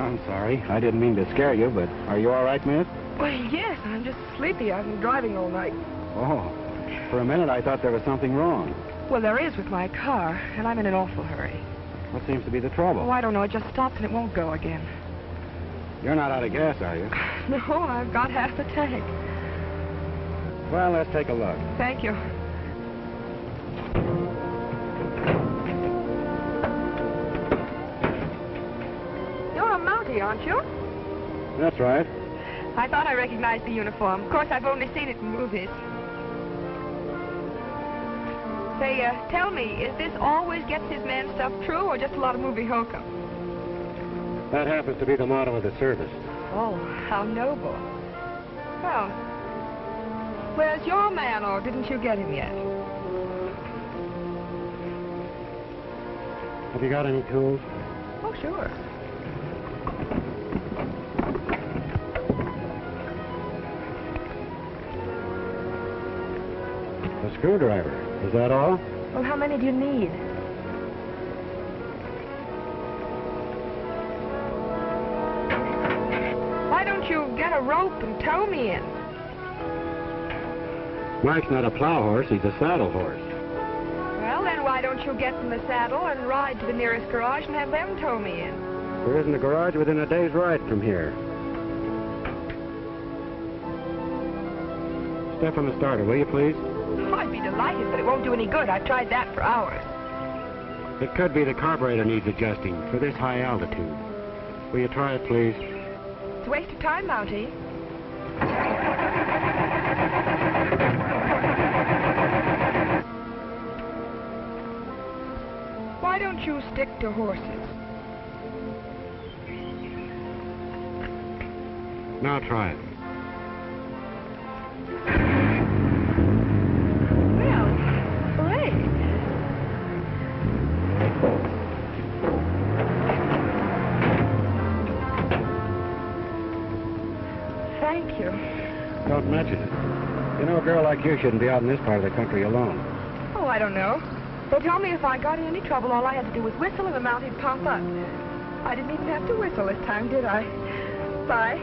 I'm sorry. I didn't mean to scare you, but are you all right, miss? Well, yes, I'm just sleepy. I've been driving all night. Oh, for a minute I thought there was something wrong. Well, there is with my car, and I'm in an awful hurry. What seems to be the trouble? Oh, I don't know. It just stops and it won't go again. You're not out of gas, are you? No, I've got half the tank. Well, let's take a look. Thank you. You're a Mountie, aren't you? That's right. I thought I recognized the uniform. Of course, I've only seen it in movies. Say, tell me, is this always gets his man stuff true or just a lot of movie hokum? That happens to be the motto of the service. Oh, how noble. Well, where's your man, or didn't you get him yet? Have you got any tools? Oh, sure. A screwdriver. Is that all? Well, how many do you need? Why don't you get a rope and tow me in? Mike's not a plow horse, he's a saddle horse. Well, then why don't you get in the saddle and ride to the nearest garage and have them tow me in? There isn't a garage within a day's ride from here. Step on the starter, will you, please? Oh, I'd be delighted, but it won't do any good. I've tried that for hours. It could be the carburetor needs adjusting for this high altitude. Will you try it, please? It's a waste of time, Mountie. Why don't you stick to horses? Now try it. Well, hooray. Thank you. Don't mention it. You know, a girl like you shouldn't be out in this part of the country alone. Oh, I don't know. They told me if I got in any trouble, all I had to do was whistle and the Mountie'd pump up. I didn't even have to whistle this time, did I? Bye.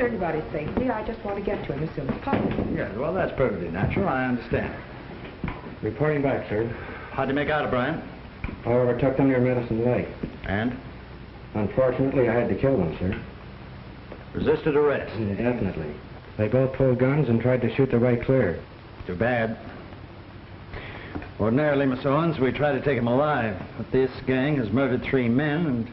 About his safety. I just want to get to him as soon as possible. Yes, well, that's perfectly natural. I understand. Reporting back, sir. How'd you make out, O'Brien? I overtook them near Medicine Lake. And? Unfortunately, I had to kill them, sir. Resisted arrest? Definitely. They both pulled guns and tried to shoot their way clear. Too bad. Ordinarily, Miss Owens, we try to take him alive. But this gang has murdered 3 men, and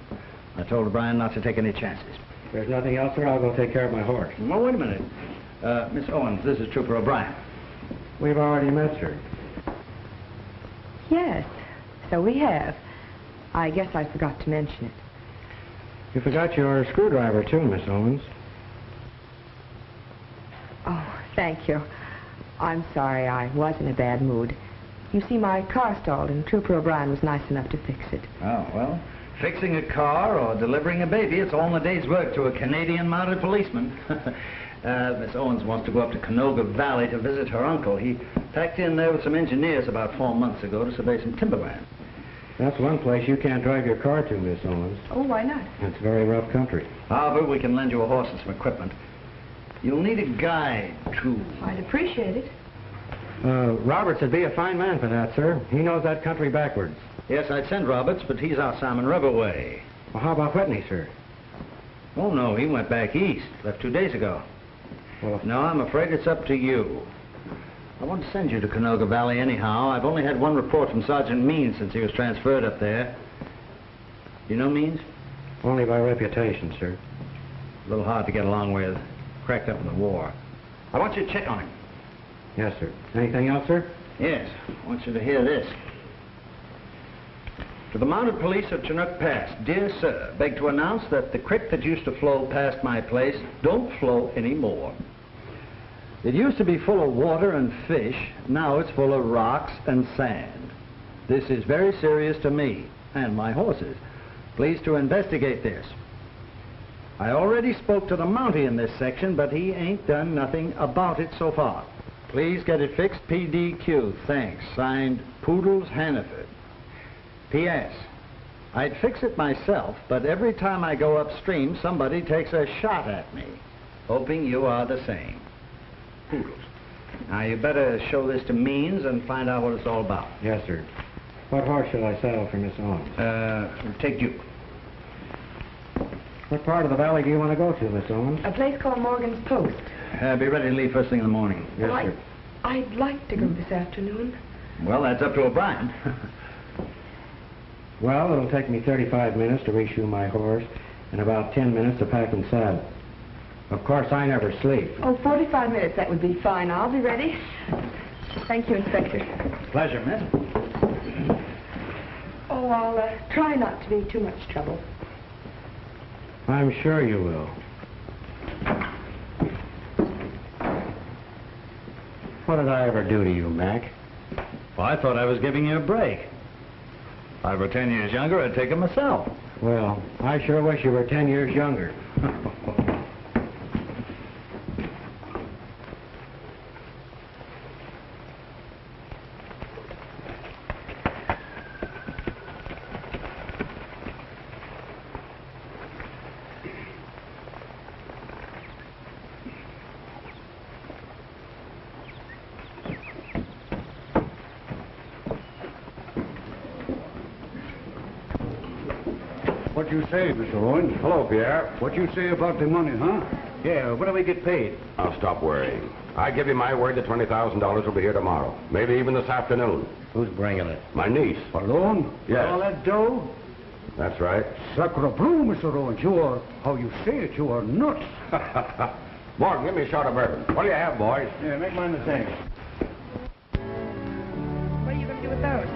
I told O'Brien not to take any chances. If there's nothing else, sir, I'll go take care of my horse. Well, wait a minute. Miss Owens, this is Trooper O'Brien. We've already met, sir. Yes, so we have. I guess I forgot to mention it. You forgot your screwdriver, too, Miss Owens. Oh, thank you. I'm sorry, I was in a bad mood. You see, my car stalled, and Trooper O'Brien was nice enough to fix it. Oh, well, fixing a car or delivering a baby, it's all in a day's work to a Canadian mounted policeman. Miss Owens wants to go up to Canoga Valley to visit her uncle. He packed in there with some engineers about 4 months ago to survey some timberland. That's one place you can't drive your car to, Miss Owens. Oh, why not? It's very rough country. However, we can lend you a horse and some equipment. You'll need a guide, too. I'd appreciate it. Roberts would be a fine man for that, sir. He knows that country backwards. Yes, I'd send Roberts, but he's out Salmon River way. Well, how about Whitney, sir? Oh, no, he went back east. Left 2 days ago. Well, No, I'm afraid it's up to you. I want to send you to Canoga Valley anyhow. I've only had 1 report from Sergeant Means since he was transferred up there. You know Means? Only by reputation, sir. A little hard to get along with. Cracked up in the war. I want you to check on him. Yes, sir. Anything else, sir? Yes. I want you to hear this. To the Mounted Police of Chinook Pass, dear sir, beg to announce that the creek that used to flow past my place don't flow anymore. It used to be full of water and fish. Now it's full of rocks and sand. This is very serious to me and my horses. Please to investigate this. I already spoke to the Mountie in this section, but he ain't done nothing about it so far. Please get it fixed, PDQ. Thanks. Signed, Poodles Hannaford. P.S. I'd fix it myself, but every time I go upstream, somebody takes a shot at me. Hoping you are the same. Poodles. Now, you better show this to Means and find out what it's all about. Yes, sir. What horse shall I saddle for Miss Owens? Take Duke. What part of the valley do you want to go to, Miss Owens? A place called Morgan's Post. Be ready to leave first thing in the morning. Yes, Well, sir. I'd like to go this afternoon. Well, that's up to O'Brien. Well, it'll take me 35 minutes to reshoe my horse and about 10 minutes to pack and saddle. Of course, I never sleep. Oh, 45 minutes, that would be fine. I'll be ready. Thank you, Inspector. Pleasure, miss. Oh, I'll try not to be too much trouble. I'm sure you will. What did I ever do to you, Mac? Well, I thought I was giving you a break. If I were 10 years younger, I'd take it myself. Well, I sure wish you were 10 years younger. What you say, Mr. Owens? Hello, Pierre. What you say about the money, huh? Yeah, when do we get paid? I'll stop worrying. I give you my word that $20,000 will be here tomorrow. Maybe even this afternoon. Who's bringing it? My niece. Alone? Yes. All that dough? That's right. Sacre bleu, Mr. Owens. You are, how you say it, you are nuts. Morgan, give me a shot of bourbon. What do you have, boys? Yeah, make mine the same. What are you going to do with those?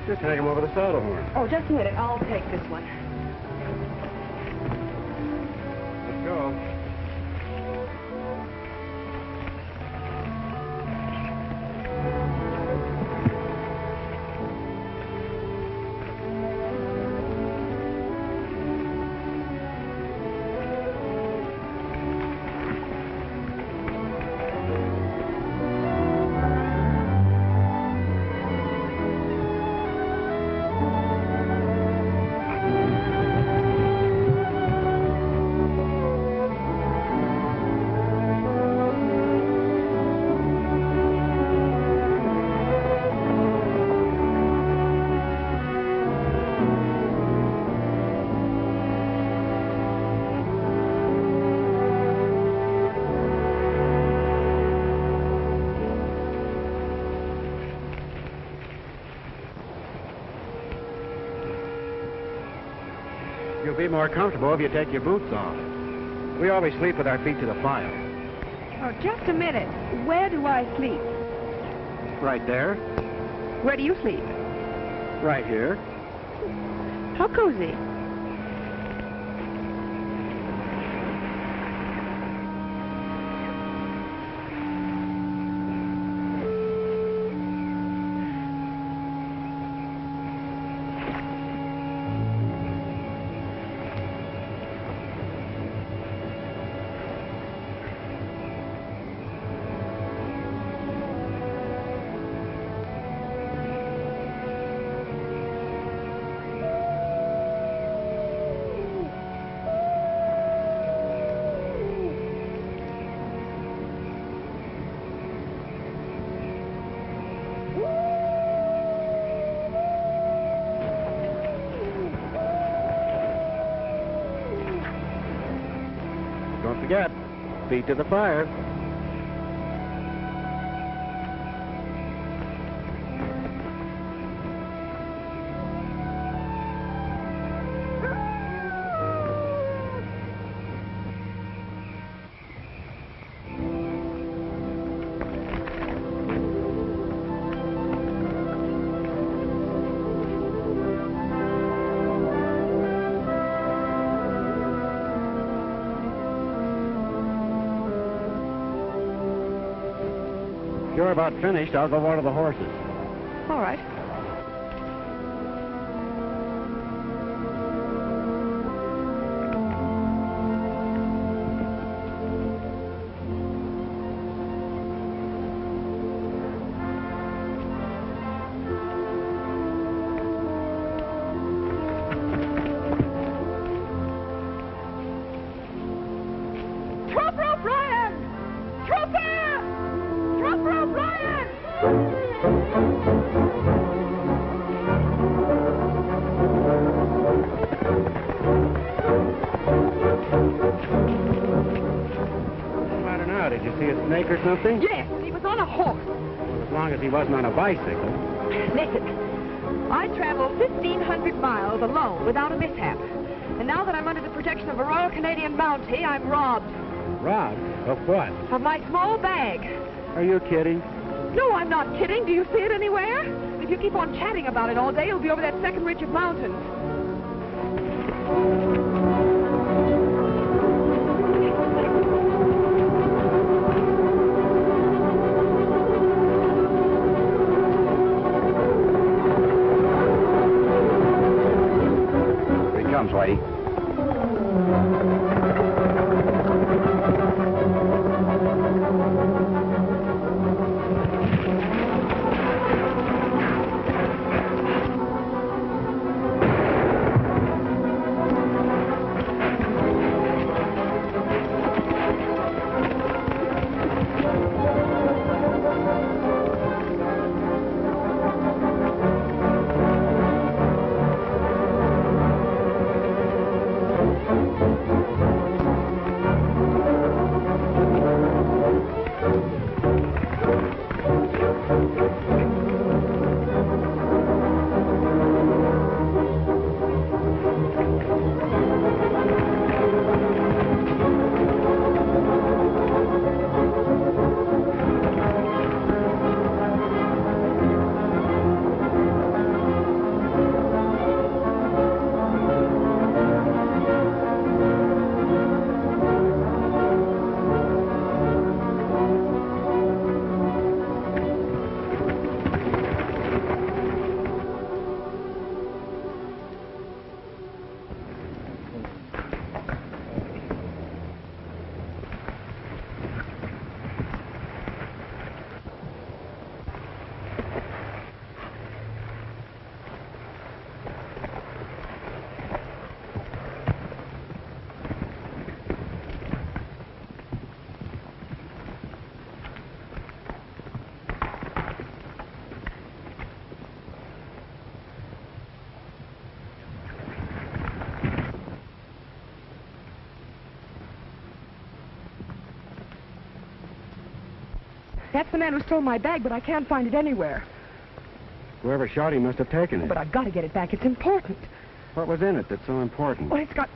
Just take him over the saddle horn. Oh, just a minute. I'll take this one. Let's go. You'll be more comfortable if you take your boots off. We always sleep with our feet to the fire. Oh, just a minute. Where do I sleep? Right there. Where do you sleep? Right here. How cozy. Don't forget, feet to the fire. you're about finished, I'll go water the horses. All right. Did you see a snake or something? Yes, he was on a horse. Well, as long as he wasn't on a bicycle. Listen, I traveled 1,500 miles alone without a mishap. And now that I'm under the protection of a Royal Canadian Mountie, I'm robbed. Robbed? Of what? Of my small bag. Are you kidding? No, I'm not kidding. Do you see it anywhere? If you keep on chatting about it all day, you'll be over that second ridge of mountains. Whitey. That's the man who stole my bag, but I can't find it anywhere. Whoever shot him must have taken it. But I've got to get it back. It's important. What was in it that's so important? Well, it's got...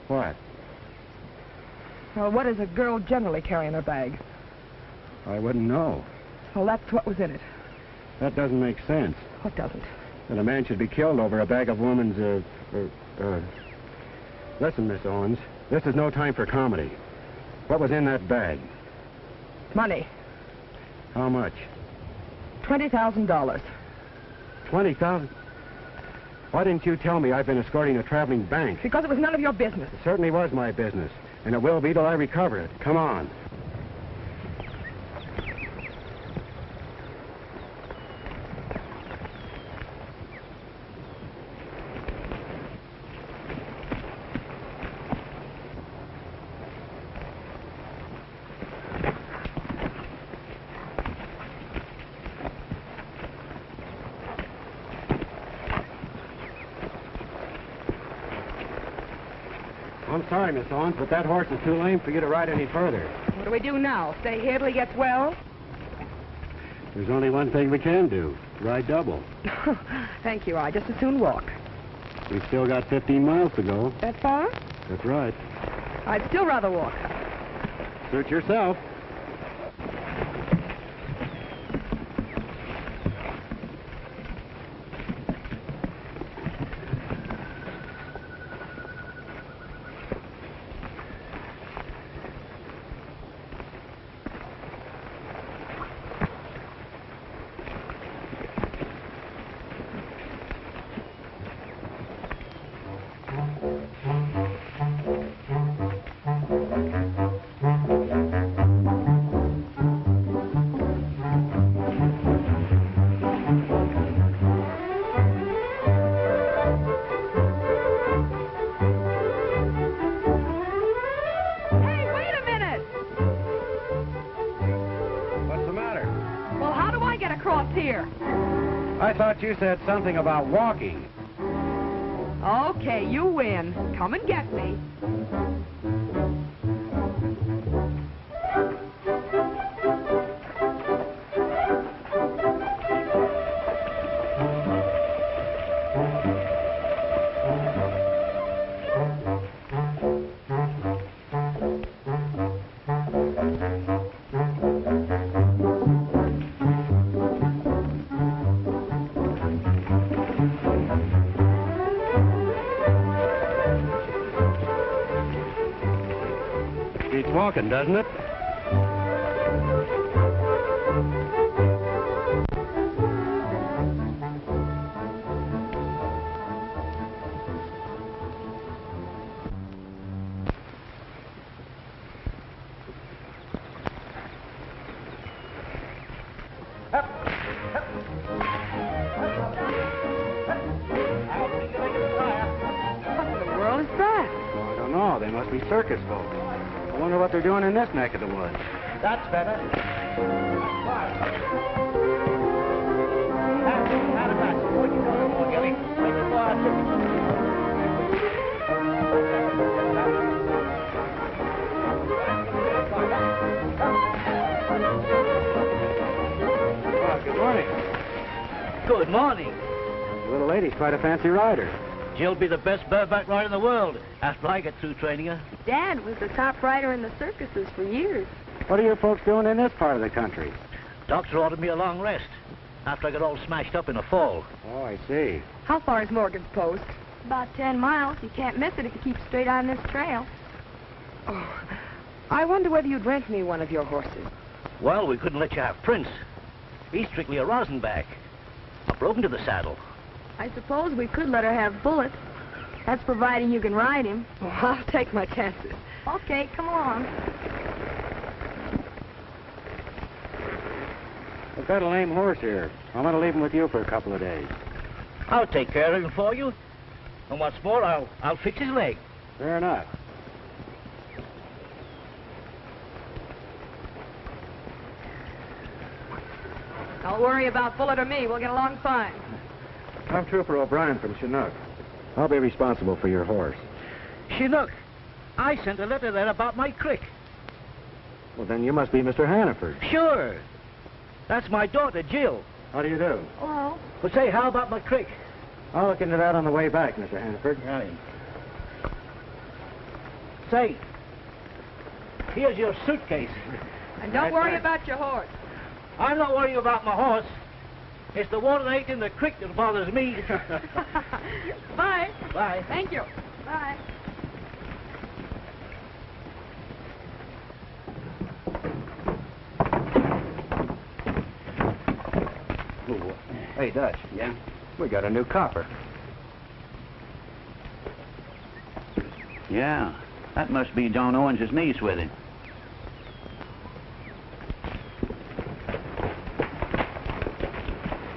What? Well, what does a girl generally carry in her bag? I wouldn't know. Well, that's what was in it. That doesn't make sense. What doesn't? That a man should be killed over a bag of woman's, Listen, Miss Owens, this is no time for comedy. What was in that bag? Money. How much? $20,000. 20,000? Why didn't you tell me I've been escorting a traveling bank? Because it was none of your business. It certainly was my business, and it will be till I recover it. Come on. I'm sorry, Miss Owens, but that horse is too lame for you to ride any further. What do we do now? Stay here till he gets well? There's only one thing we can do. Ride double. Thank you. I'd just as soon walk. We've still got 15 miles to go. That far? That's right. I'd still rather walk. Suit yourself. I thought you said something about walking. Okay, you win. Come and get me. It's walking, doesn't it? What in the world is that? I don't know. They must be circus folks. I wonder what they're doing in this neck of the woods. That's better. Good morning. Good morning. The little lady's quite a fancy rider. She'll be the best bareback rider in the world after I get through training her. Dad was the top rider in the circuses for years. What are you folks doing in this part of the country? Doctor ordered me a long rest after I got all smashed up in a fall. Oh, I see. How far is Morgan's Post? About 10 miles. You can't miss it if you keep straight on this trail. Oh, I wonder whether you'd rent me one of your horses. Well, we couldn't let you have Prince. He's strictly a rosinback. I broke into the saddle. I suppose we could let her have Bullet. That's providing you can ride him. Oh, I'll take my chances. Okay, come along. I've got a lame horse here. I'm going to leave him with you for a couple of days. I'll take care of him for you. And what's more, I'll fix his leg. Fair enough. Don't worry about Bullet or me. We'll get along fine. I'm Trooper O'Brien from Chinook. I'll be responsible for your horse. Chinook, I sent a letter there about my crick. Well, then you must be Mr. Hannaford. Sure. That's my daughter, Jill. How do you do? Hello. But say, how about my crick? I'll look into that on the way back, Mr. Hannaford. Right. Say, here's your suitcase. And don't Right worry back. about your horse. I'm not worrying about my horse. It's the water that ain't in the creek that bothers me. Bye. Bye. Thank you. Bye. Ooh. Hey, Dutch. Yeah? We got a new copper. Yeah, that must be John Owens' niece with him.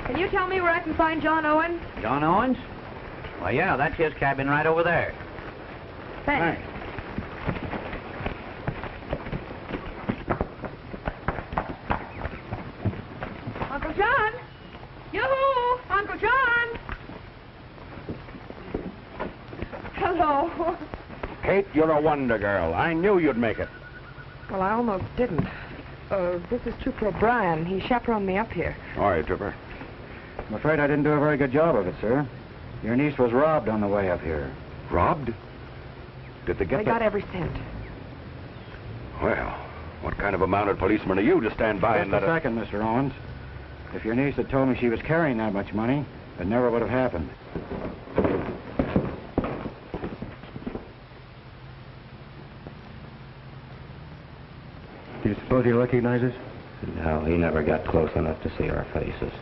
Can you tell me where I can find John Owen? John Owens? Why, yeah, that's his cabin right over there. Thanks. Uncle John! Yoo-hoo! Uncle John! Hello. Kate, you're a wonder girl. I knew you'd make it. Well, I almost didn't. This is Trooper O'Brien. He chaperoned me up here. All right, Trooper. I'm afraid I didn't do a very good job of it, sir. Your niece was robbed on the way up here. Robbed? Did they get They the... got every cent. Well, what kind of a mounted policeman are you to stand by and Just let a a... second, Mr. Owens. If your niece had told me she was carrying that much money, it never would have happened. Do you suppose he recognizes? No, he never got close enough to see our faces.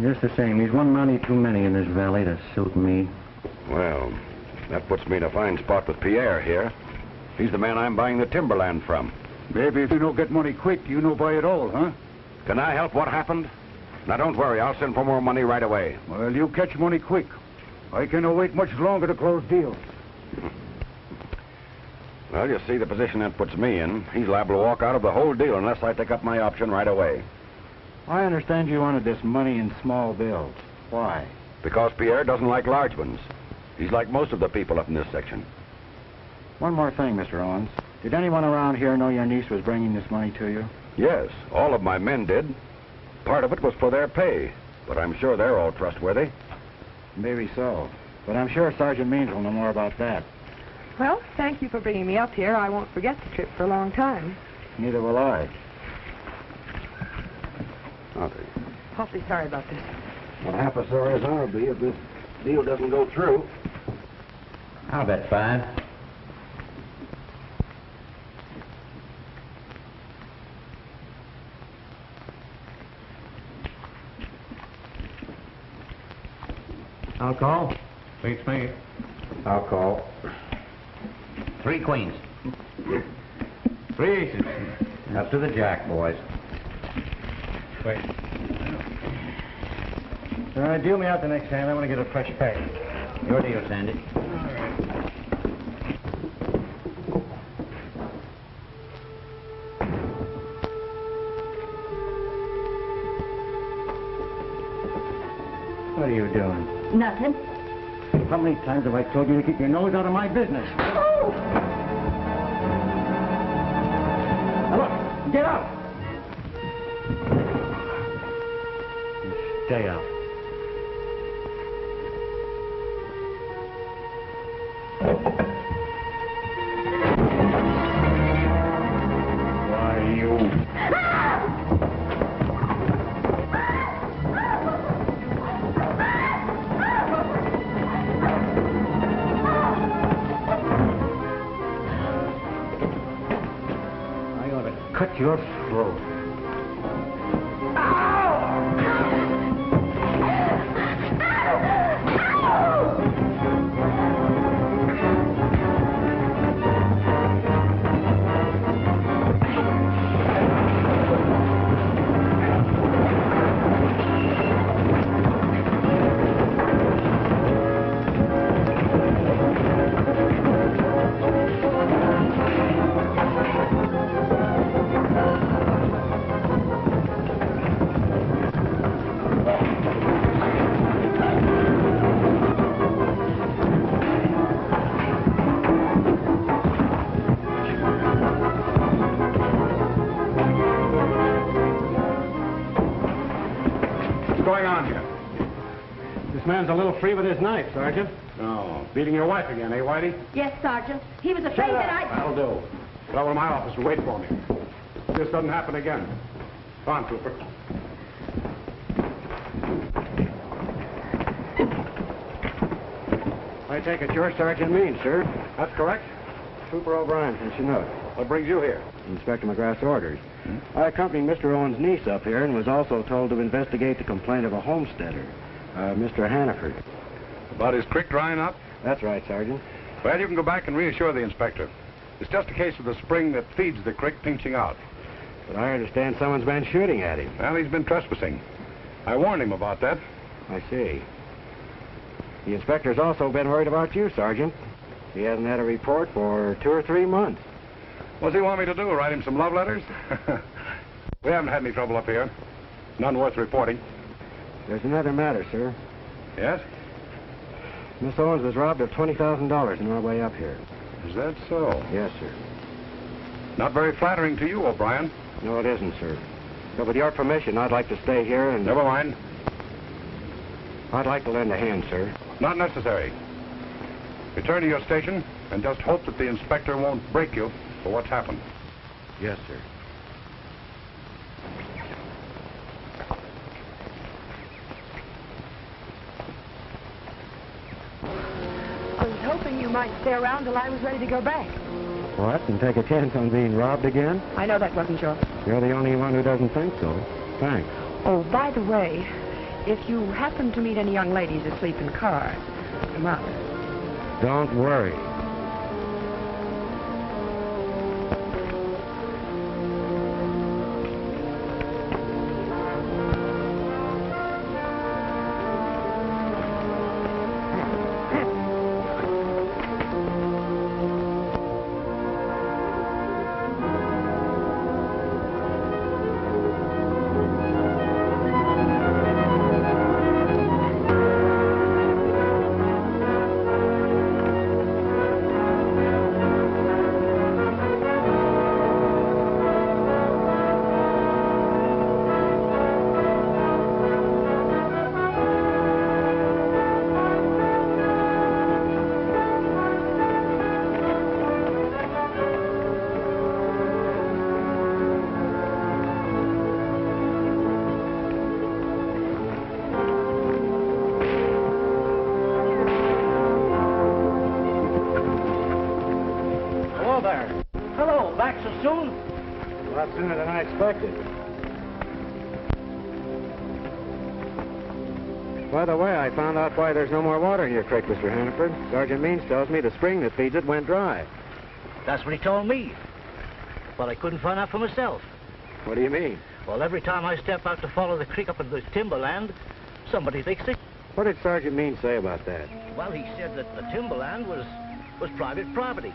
Just the same, he's one Mountie too many in this valley to suit me. Well, that puts me in a fine spot with Pierre here. He's the man I'm buying the timberland from. Maybe if you don't get money quick, you no buy it all, huh? Can I help what happened? Now, don't worry. I'll send for more money right away. Well, you catch money quick. I cannot wait much longer to close deal. Well, you see the position that puts me in. He's liable to walk out of the whole deal unless I take up my option right away. I understand you wanted this money in small bills. Why? Because Pierre doesn't like large ones. He's like most of the people up in this section. One more thing, Mr. Owens. Did anyone around here know your niece was bringing this money to you? Yes, all of my men did. Part of it was for their pay, but I'm sure they're all trustworthy. Maybe so. But I'm sure Sergeant Means will know more about that. Well, thank you for bringing me up here. I won't forget the trip for a long time. Neither will I. Okay. Awfully sorry about this. Well, half as sorry as I'll be if this deal doesn't go through. I'll bet 5. I'll call. Beats me. I'll call. 3 queens. 3 aces. Up to the jack, boys. Wait. All right, deal me out the next hand. I want to get a fresh pack. Your deal, Sandy. What are you doing? Nothing. How many times have I told you to keep your nose out of my business? Oh! Now look, get out! Stay out. Why, you... I ought to cut your throat. This man's a little free with his knife, Sergeant. Oh, beating your wife again, eh, Whitey? Yes, Sergeant. He was afraid that I... That'll do. Get over to my office and wait for me. This doesn't happen again. Go on, Trooper. I take it you're Sergeant Means, sir. That's correct. Trooper O'Brien from Chinook. What brings you here? Inspector McGrath's orders. I accompanied Mr. Owen's niece up here and was also told to investigate the complaint of a homesteader, Mr. Hannaford. About his creek drying up? That's right, Sergeant. Well, you can go back and reassure the inspector. It's just a case of the spring that feeds the creek pinching out. But I understand someone's been shooting at him. Well, he's been trespassing. I warned him about that. I see. The inspector's also been worried about you, Sergeant. He hasn't had a report for 2 or 3 months. What does he want me to do, write him some love letters? We haven't had any trouble up here. None worth reporting. There's another matter, sir. Yes? Miss Owens was robbed of $20,000 on our way up here. Is that so? Yes, sir. Not very flattering to you, O'Brien. No, it isn't, sir. But with your permission, I'd like to stay here and... Never mind. I'd like to lend a hand, sir. Not necessary. Return to your station and just hope that the inspector won't break you for what's happened. Yes, sir. I was hoping you might stay around till I was ready to go back. What, and take a chance on being robbed again? I know that wasn't your... You're the only one who doesn't think so. Thanks. Oh, by the way, if you happen to meet any young ladies asleep in cars, come up. Don't worry. soon? A lot sooner than I expected. By the way, I found out why there's no more water in your creek, Mr. Hannaford. Sergeant Means tells me the spring that feeds it went dry. That's what he told me. But I couldn't find out for myself. What do you mean? Well, every time I step out to follow the creek up into the timberland, somebody thinks it. What did Sergeant Means say about that? Well, he said that the timberland was private property,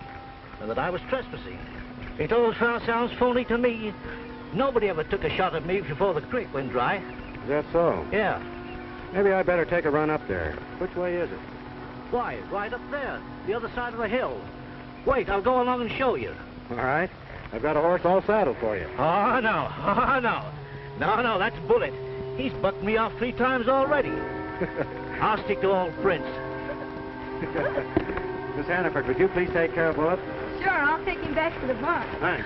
and that I was trespassing. It all sounds phony to me. Nobody ever took a shot at me before the creek went dry. Is that so? Yeah. Maybe I'd better take a run up there. Which way is it? Why, right up there, the other side of the hill. Wait, I'll go along and show you. All right. I've got a horse all saddled for you. Oh, no. Oh, no. No, that's Bullet. He's bucked me off 3 times already. I'll stick to old Prince. Miss Hannaford, would you please take care of Bullet? Sure, I'll take him back to the barn. Thanks.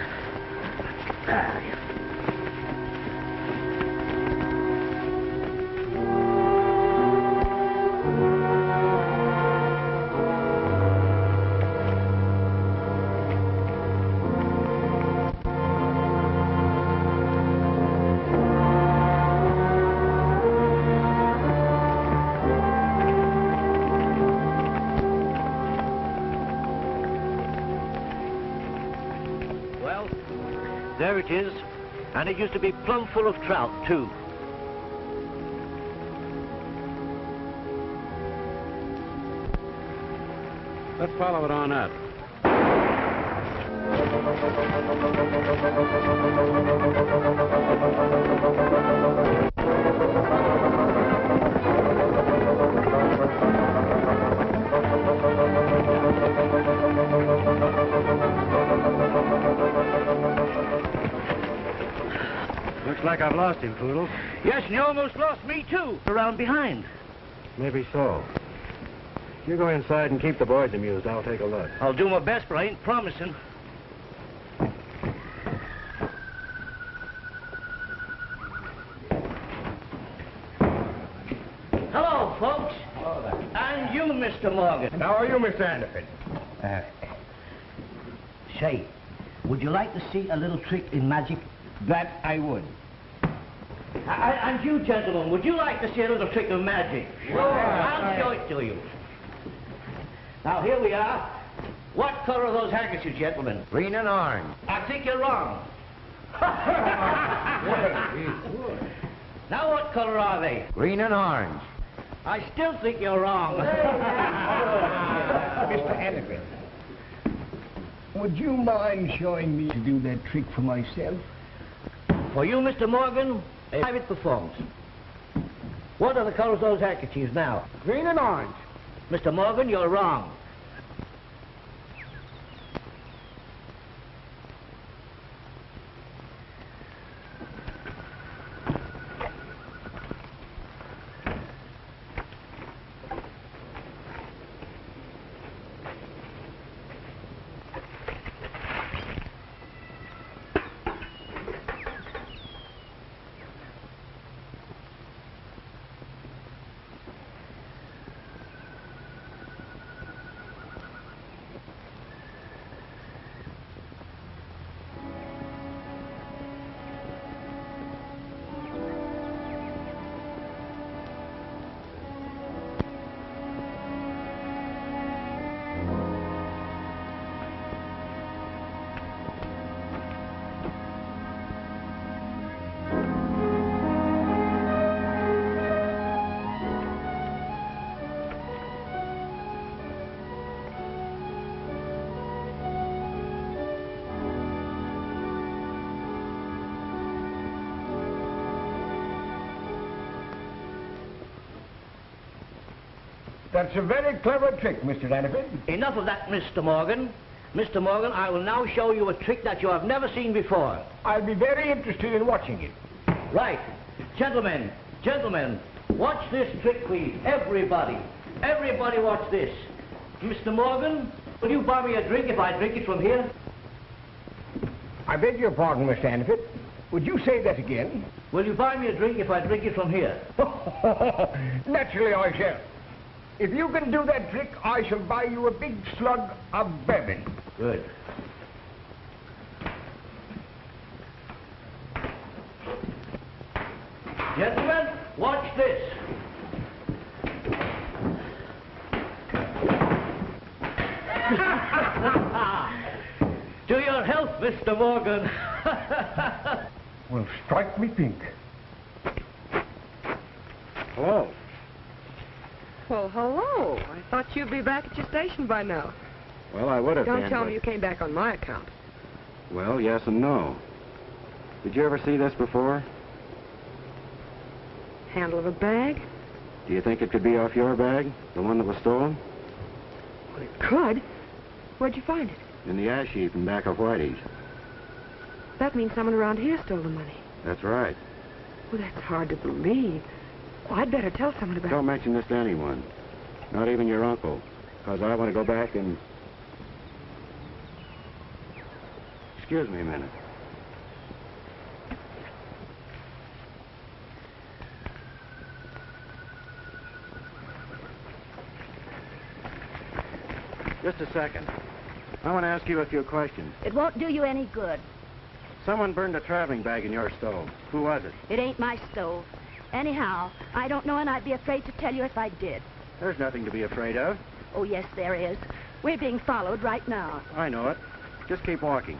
There it is, and it used to be plumb full of trout, too. Let's follow it on up. Looks like I've lost him, Poodle. Yes, and you almost lost me, too, around behind. Maybe so. You go inside and keep the boys amused. I'll take a look. I'll do my best, but I ain't promising. Hello, folks. Hello there. And you, Mr. Morgan. How are you, Mr. Hannaford? Say, would you like to see a little trick in magic? That I would. And you, gentlemen, would you like to see a little trick of magic? Sure. I'll show it to you. Now, here we are. What color are those handkerchiefs, gentlemen? Green and orange. I think you're wrong. Now, what color are they? Green and orange. I still think you're wrong. Mr. Hannaford, would you mind showing me to do that trick for myself? For you, Mr. Morgan, a private performance. What are the colors of those handkerchiefs now? Green and orange. Mr. Morgan, you're wrong. That's a very clever trick, Mr. Hannaford. Enough of that, Mr. Morgan. Mr. Morgan, I will now show you a trick that you have never seen before. I'll be very interested in watching it. Right. Gentlemen, watch this trick, please. Everybody watch this. Mr. Morgan, will you buy me a drink if I drink it from here? I beg your pardon, Mr. Hannaford. Would you say that again? Will you buy me a drink if I drink it from here? Naturally I shall. If you can do that trick, I shall buy you a big slug of bourbon. Good. Mr. Morgan. Well, strike me pink. Hello. Well, hello. I thought you'd be back at your station by now. Well, I would have been. Don't tell but- me you came back on my account. Well, yes and no. Did you ever see this before? Handle of a bag? Do you think it could be off your bag? The one that was stolen? Well, it could. Where'd you find it? In the ash heap in back of Whitey's. That means someone around here stole the money. That's right. Well, that's hard to believe. Well, I'd better tell someone about Don't mention this to anyone. Not even your uncle. Because I want to go back and... Excuse me a minute. Just a second. I want to ask you a few questions. It won't do you any good. Someone burned a traveling bag in your stove. Who was it? It ain't my stove. Anyhow, I don't know, and I'd be afraid to tell you if I did. There's nothing to be afraid of. Oh, yes, there is. We're being followed right now. I know it. Just keep walking.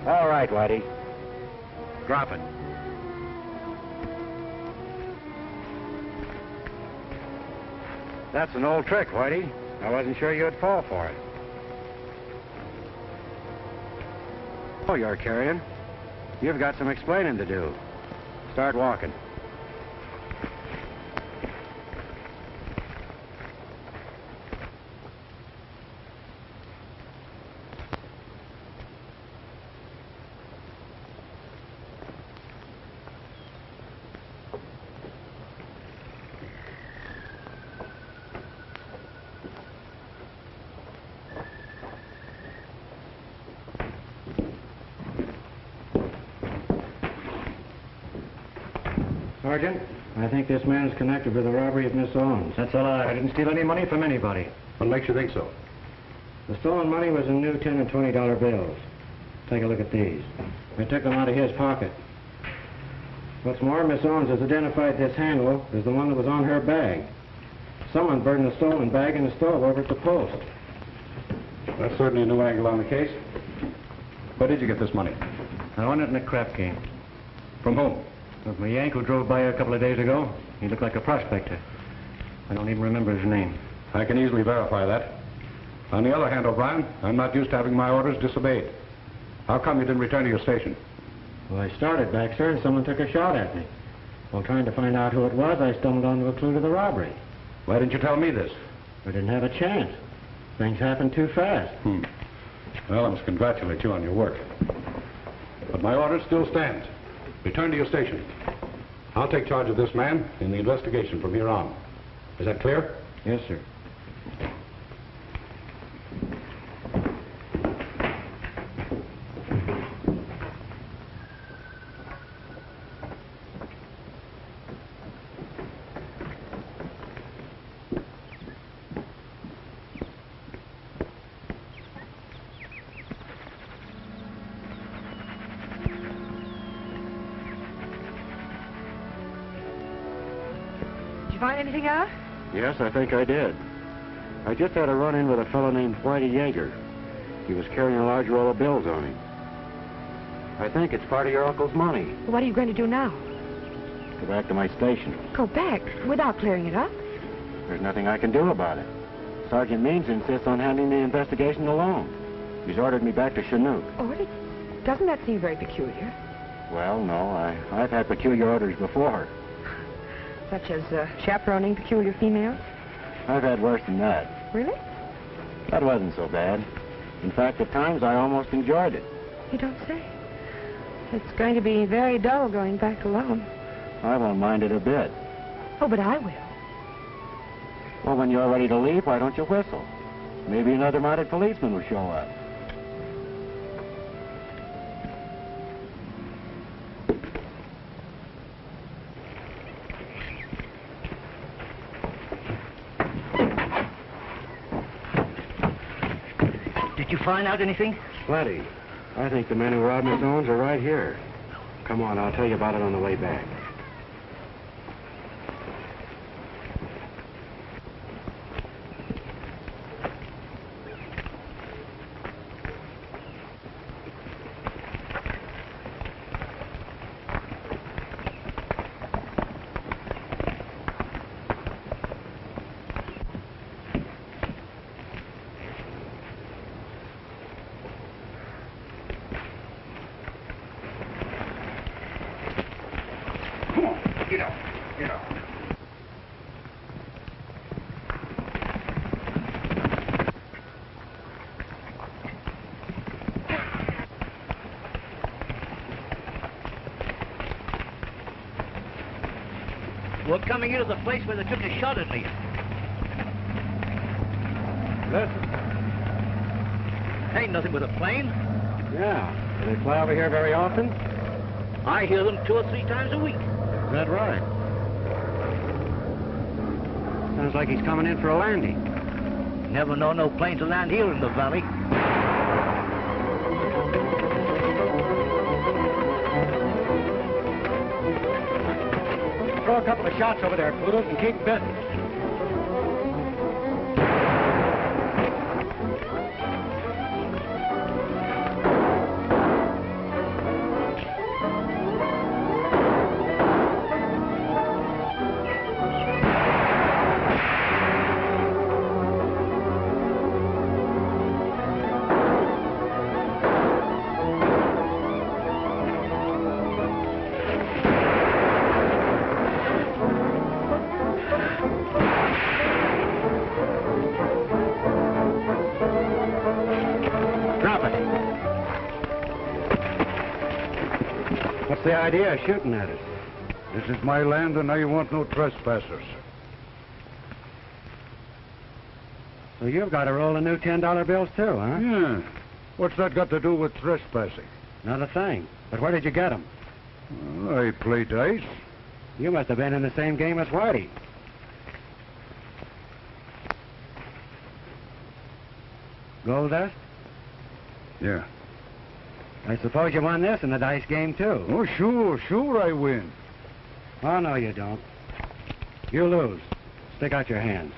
All right, Whitey. Drop it. That's an old trick, Whitey. I wasn't sure you'd fall for it. Oh, you're carrying. You've got some explaining to do. Start walking. Sergeant, I think this man is connected with the robbery of Miss Owens. That's a lie. I didn't steal any money from anybody. What makes you think so? The stolen money was in new $10 and $20 bills. Take a look at these. I took them out of his pocket. What's more, Miss Owens has identified this handle as the one that was on her bag. Someone burned the stolen bag in the stove over at the post. That's certainly a new angle on the case. Where did you get this money? I won it in a crap game. From whom? My Yank who drove by a couple of days ago. He looked like a prospector. I don't even remember his name. I can easily verify that. On the other hand, O'Brien, I'm not used to having my orders disobeyed. How come you didn't return to your station? Well, I started back, sir, and someone took a shot at me. While trying to find out who it was, I stumbled onto a clue to the robbery. Why didn't you tell me this? I didn't have a chance. Things happened too fast. Well, I must congratulate you on your work. But my order still stands. Return to your station. I'll take charge of this man in the investigation from here on. Is that clear? Yes, sir. Find anything out? Yes, I think I did. I just had a run-in with a fellow named Whitey Yeager. He was carrying a large roll of bills on him. I think it's part of your uncle's money. What are you going to do now? Go back to my station. Go back without clearing it up? There's nothing I can do about it. Sergeant Means insists on handling the investigation alone. He's ordered me back to Chinook. Ordered? Doesn't that seem very peculiar? Well, no, I've had peculiar orders before. Such as chaperoning peculiar females? I've had worse than that. Really? That wasn't so bad. In fact, at times I almost enjoyed it. You don't say. It's going to be very dull going back alone. I won't mind it a bit. Oh, but I will. Well, when you're ready to leave, why don't you whistle? Maybe another mounted policeman will show up. Did you find out anything? Plenty. I think the men who robbed Miss Owens are right here. Come on, I'll tell you about it on the way back. We're coming into the place where they took a shot at me. Listen. Ain't nothing but a plane. Yeah. Do they fly over here very often? I hear them 2 or 3 times a week. Is that right? Sounds like he's coming in for a landing. Never know no plane to land here in the valley. Throw a couple of shots over there, Poodles, and keep bidding. What's the idea of shooting at us? This is my land and I want no trespassers. So you've got to roll the new $10 bills too, huh? Yeah. What's that got to do with trespassing? Not a thing. But where did you get them? I play dice. You must have been in the same game as Whitey. Gold dust? Yeah. I suppose you won this in the dice game, too. Oh, sure I win. Oh, no, you don't. You lose. Stick out your hands.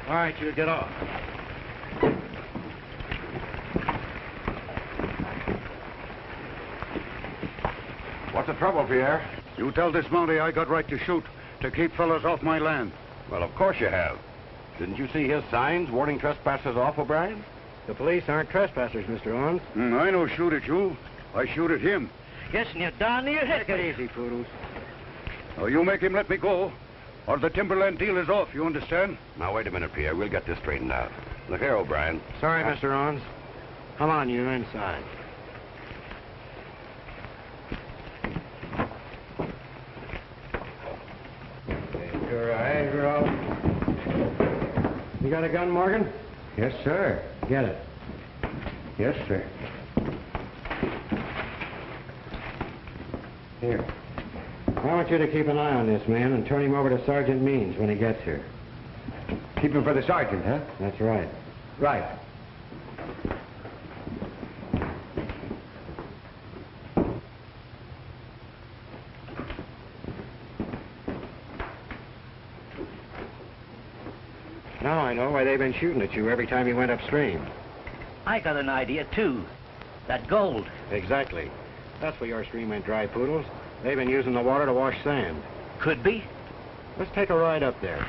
All right, you get off. What's the trouble, Pierre? You tell this Mountie I got right to shoot, to keep fellas off my land. Well, of course you have. Didn't you see his signs warning trespassers off, O'Brien? The police aren't trespassers, Mr. Owens. I no shoot at you. I shoot at him. Guessing you're down near Take it easy, Poodles. Now, you make him let me go, or the timberland deal is off, you understand? Now, wait a minute, Pierre. We'll get this straightened out. Look here, O'Brien. Sorry, Mr. Owens. Come on, you inside. Your eyes are all... You got a gun, Morgan? Yes, sir. Get it. Yes, sir. Here. I want you to keep an eye on this man and turn him over to Sergeant Means when he gets here. Keep him for the sergeant, huh? That's right. Right. Now I know why they've been shooting at you every time you went upstream. I got an idea, too. That gold. Exactly. That's why your stream went dry, Poodles. They've been using the water to wash sand. Could be. Let's take a ride up there.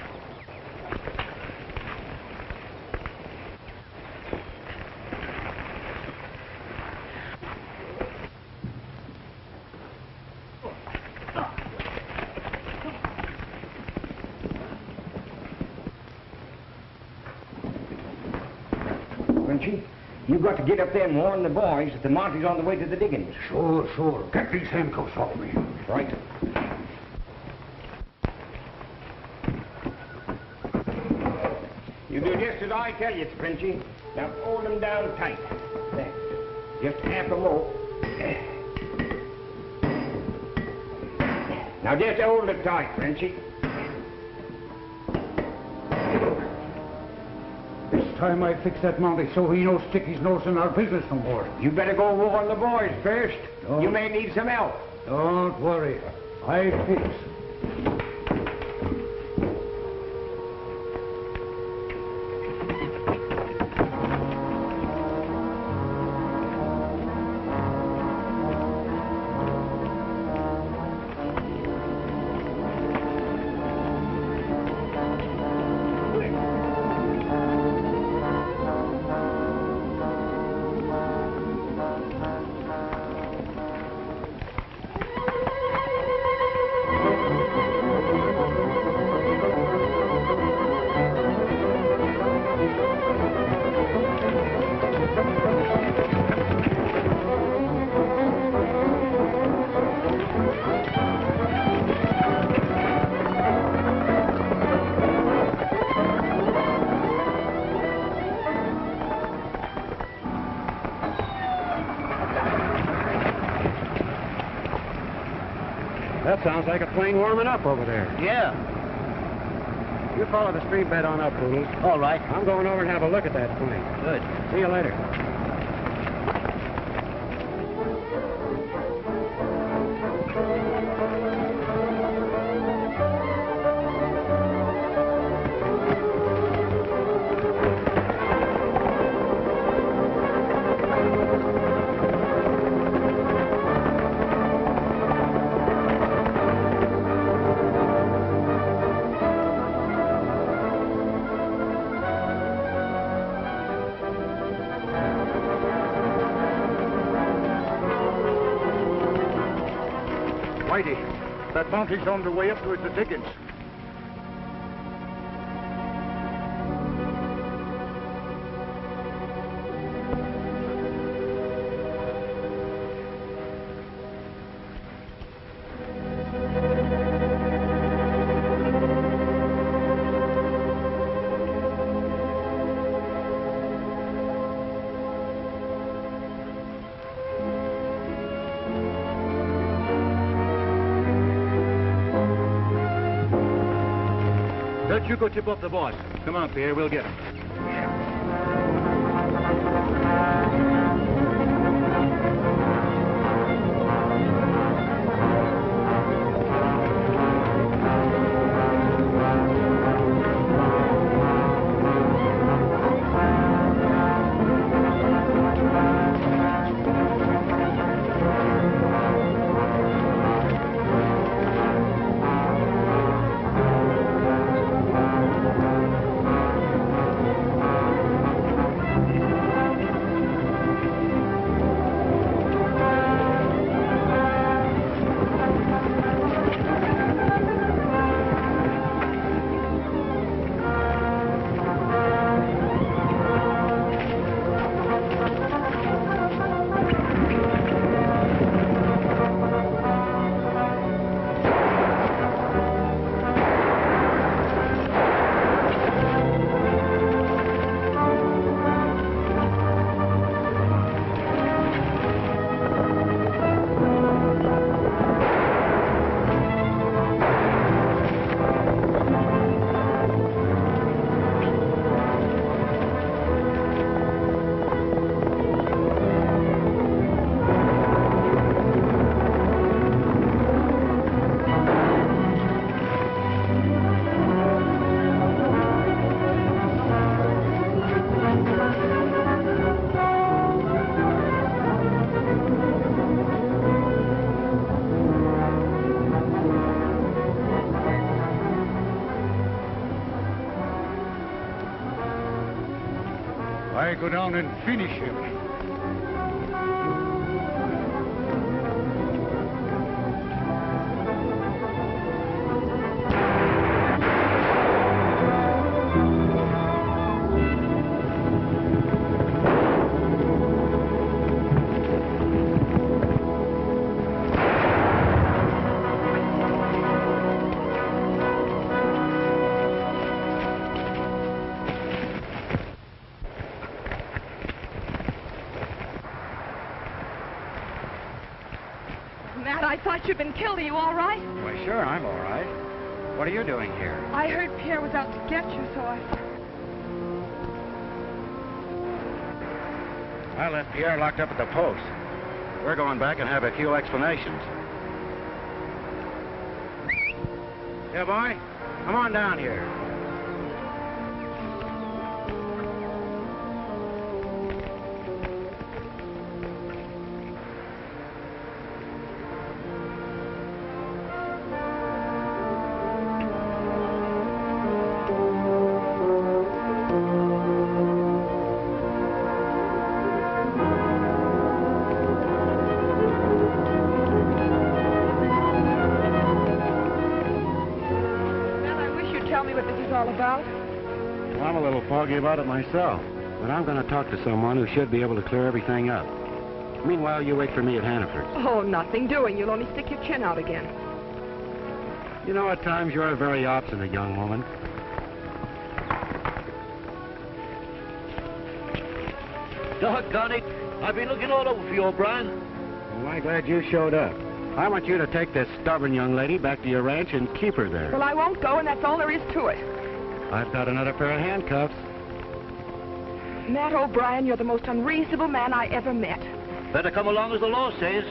Frenchy. You've got to get up there and warn the boys that the Monty's on the way to the diggings. Sure, sure. Get these handcuffs off me. Right. You do just as I tell you, Frenchy. Now hold them down tight. There. Just half a more. Now just hold it tight, Frenchy. This time I fix that Monty so he don't stick his nose in our business no more. You better go warn the boys first. You may need some help. Don't worry. I fix. That sounds like a plane warming up over there. Yeah. You follow the street bed on up, Poodles. All right. I'm going over and have a look at that plane. Good. See you later. Whitey, that Monty's on the way up towards the diggings. Don't you go tip off the boss. Come on, Pierre, we'll get him. I go down and finish him. Matt, I thought you'd been killed. Are you all right? Why, sure, I'm all right. What are you doing here? I heard Pierre was out to get you, so I... I left Pierre locked up at the post. We're going back and have a few explanations. Yeah, boy? Come on down here. About it myself, but I'm going to talk to someone who should be able to clear everything up. Meanwhile, you wait for me at Hannaford's. Oh, nothing doing. You'll only stick your chin out again. You know, at times you're a very obstinate young woman. Doggone it. I've been looking all over for you, O'Brien. Well, I'm glad you showed up. I want you to take this stubborn young lady back to your ranch and keep her there. Well, I won't go, and that's all there is to it. I've got another pair of handcuffs. Matt O'Brien, you're the most unreasonable man I ever met. Better come along as the law says,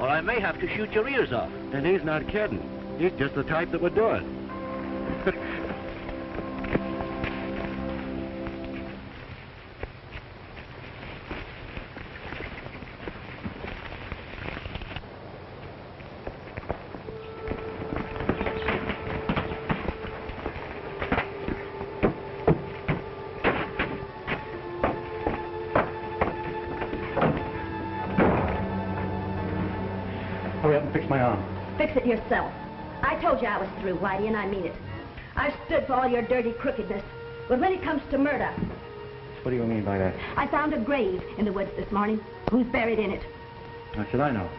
or I may have to shoot your ears off. And he's not kidding. He's just the type that would do it. Hurry up and fix my arm. Fix it yourself. I told you I was through, Whitey, and I mean it. I've stood for all your dirty crookedness. But when it comes to murder... What do you mean by that? I found a grave in the woods this morning. Who's buried in it? How should I know?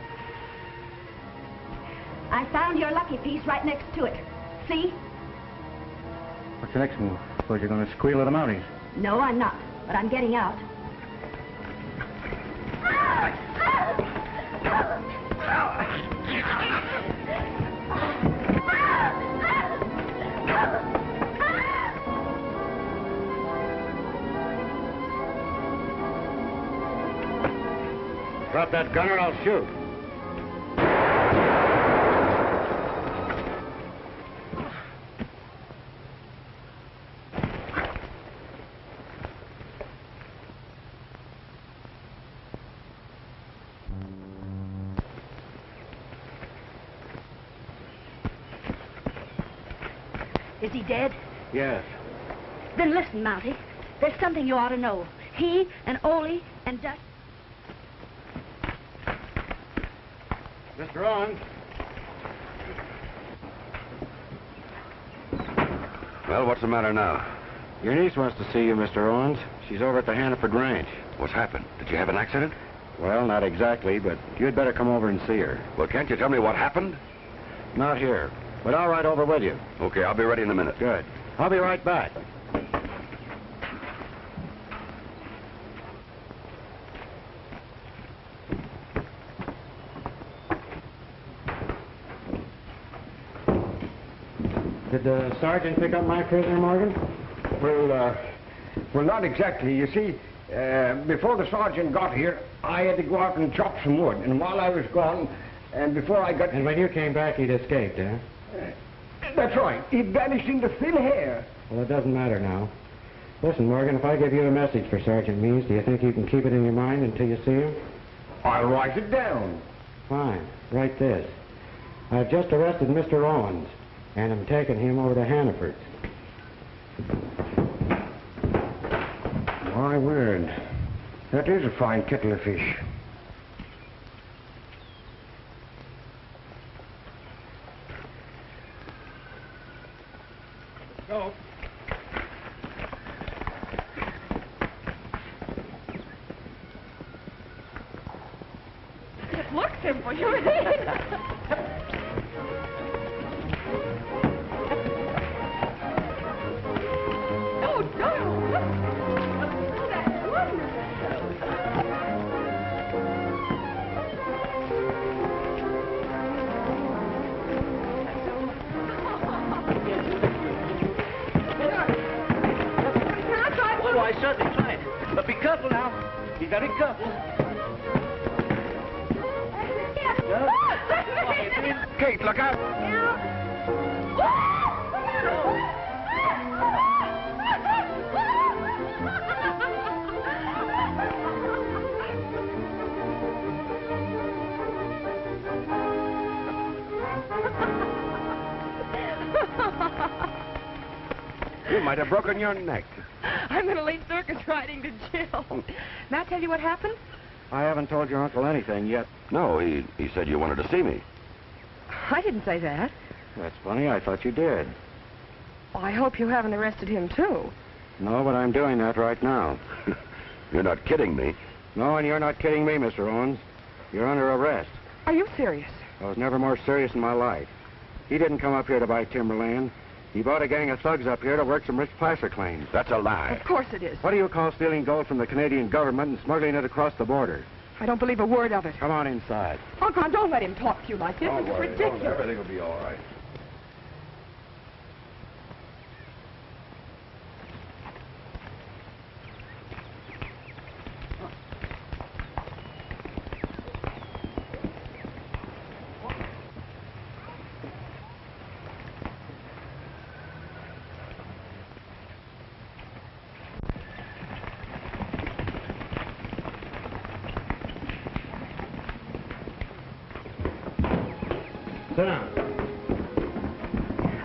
I found your lucky piece right next to it. See? What's the next move? Suppose you're going to squeal at the Mounties. No, I'm not. But I'm getting out. Drop that gun or I'll shoot. Is he dead? Yes. Then listen, Mountie. There's something you ought to know. He and Ole and Dutch... Mr. Owens. Well, what's the matter now? Your niece wants to see you, Mr. Owens. She's over at the Hannaford Ranch. What's happened? Did you have an accident? Well, not exactly, but you'd better come over and see her. Well, can't you tell me what happened? Not here, but I'll ride over with you. Okay, I'll be ready in a minute. Good. I'll be right back. Did the sergeant pick up my prisoner, Morgan? Well, not exactly. You see, before the sergeant got here, I had to go out and chop some wood. And while I was gone, and before I got... And when you came back, he'd escaped, eh? That's right. He vanished into thin air. Well, it doesn't matter now. Listen, Morgan, if I give you a message for Sergeant Means, do you think you can keep it in your mind until you see him? I'll write it down. Fine. Write this. I've just arrested Mr. Owens, and I'm taking him over to Hannaford's. My word. That is a fine kettle of fish. Go. It looks simple. You're Oh, don't. That's wonderful. Be very careful. Kate, look out! You might have broken your neck. I'm going to leave circus riding to Jill. May I tell you what happened? I haven't told your uncle anything yet. No, he said you wanted to see me. I didn't say that. That's funny. I thought you did. Well, I hope you haven't arrested him, too. No, but I'm doing that right now. You're not kidding me. No, and you're not kidding me, Mr. Owens. You're under arrest. Are you serious? I was never more serious in my life. He didn't come up here to buy timberland. He brought a gang of thugs up here to work some rich placer claims. That's a lie. Of course it is. What do you call stealing gold from the Canadian government and smuggling it across the border? I don't believe a word of it. Come on inside. Uncle, don't let him talk to you like this. It's ridiculous. Everything will be all right. Sit down.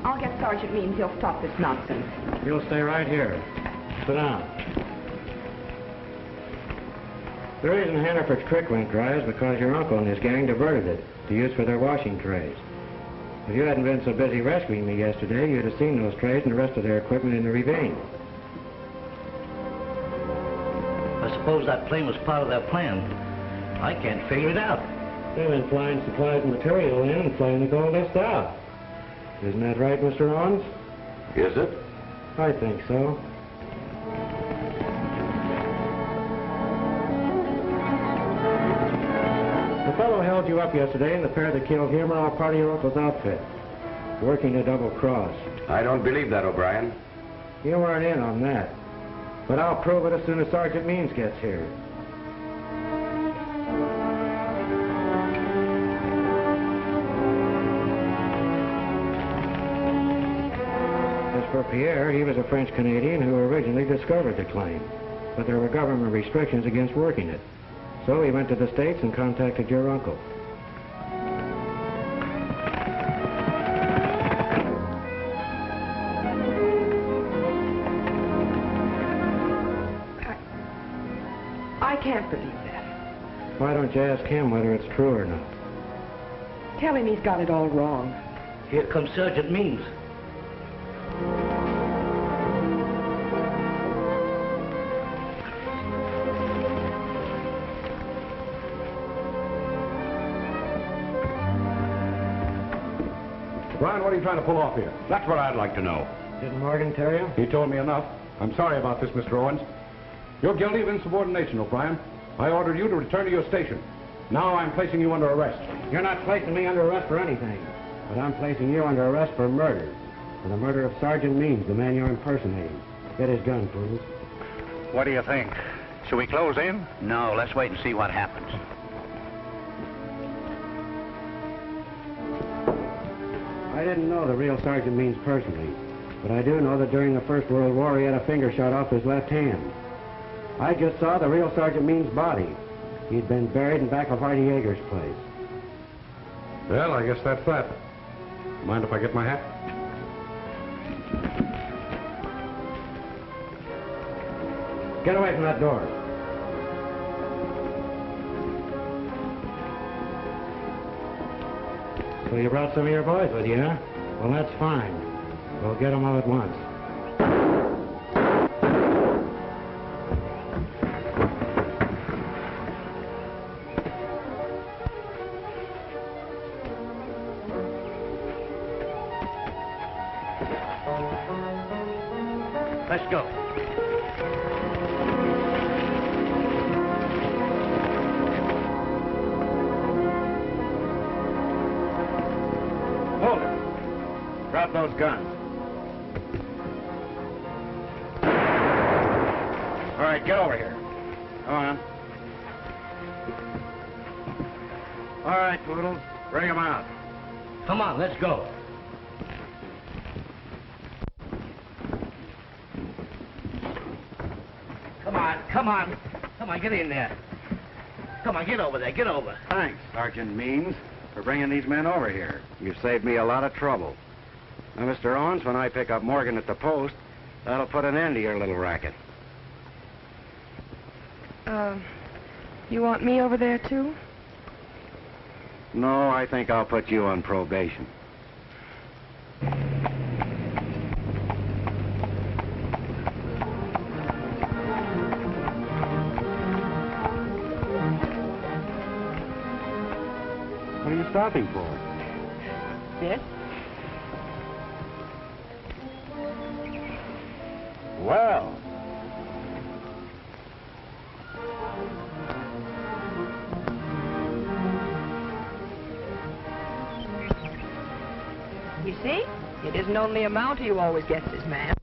I'll get Sergeant Means. He'll stop this nonsense. You'll stay right here. Sit down. The reason Hannaford's creek went dry is because your uncle and his gang diverted it to use for their washing trays. If you hadn't been so busy rescuing me yesterday, you'd have seen those trays and the rest of their equipment in the ravine. I suppose that plane was part of their plan. I can't figure it out. They've been flying supplies and material in and flying the gold dust out. Isn't that right, Mr. Owens? Is it? I think so. The fellow held you up yesterday, and the pair that killed him are all part of your uncle's outfit, working a double cross. I don't believe that, O'Brien. You weren't in on that. But I'll prove it as soon as Sergeant Means gets here. As for Pierre, he was a French-Canadian who originally discovered the claim. But there were government restrictions against working it. So he went to the States and contacted your uncle. I can't believe that. Why don't you ask him whether it's true or not? Tell him he's got it all wrong. Here comes Sergeant Means. Brian, what are you trying to pull off here? That's what I'd like to know. Didn't Morgan tell you? He told me enough. I'm sorry about this, Mr. Owens. You're guilty of insubordination, O'Brien. I ordered you to return to your station. Now I'm placing you under arrest. You're not placing me under arrest for anything. But I'm placing you under arrest for murder. For the murder of Sergeant Means, the man you're impersonating. Get his gun, please. What do you think? Should we close in? No, let's wait and see what happens. I didn't know the real Sergeant Means personally, but I do know that during the First World War he had a finger shot off his left hand. I just saw the real Sergeant Means' body. He'd been buried in back of Hardy Yeager's place. Well, I guess that's that. Mind if I get my hat? Get away from that door. So you brought some of your boys with you, huh? Well, that's fine. We'll get them all at once. Let's go. Hold it. Drop those guns. All right, get over here. Come on. All right, Poodles. Bring him out. Come on, let's go. Come on, come on. Come on, get in there. Come on, get over there, get over. Thanks, Sergeant Means, for bringing these men over here. You've saved me a lot of trouble. Now, Mr. Owens, when I pick up Morgan at the post, that'll put an end to your little racket. You want me over there, too? No, I think I'll put you on probation. What are you stopping for? This? Well. You see? It isn't only a Mountie who always gets his man.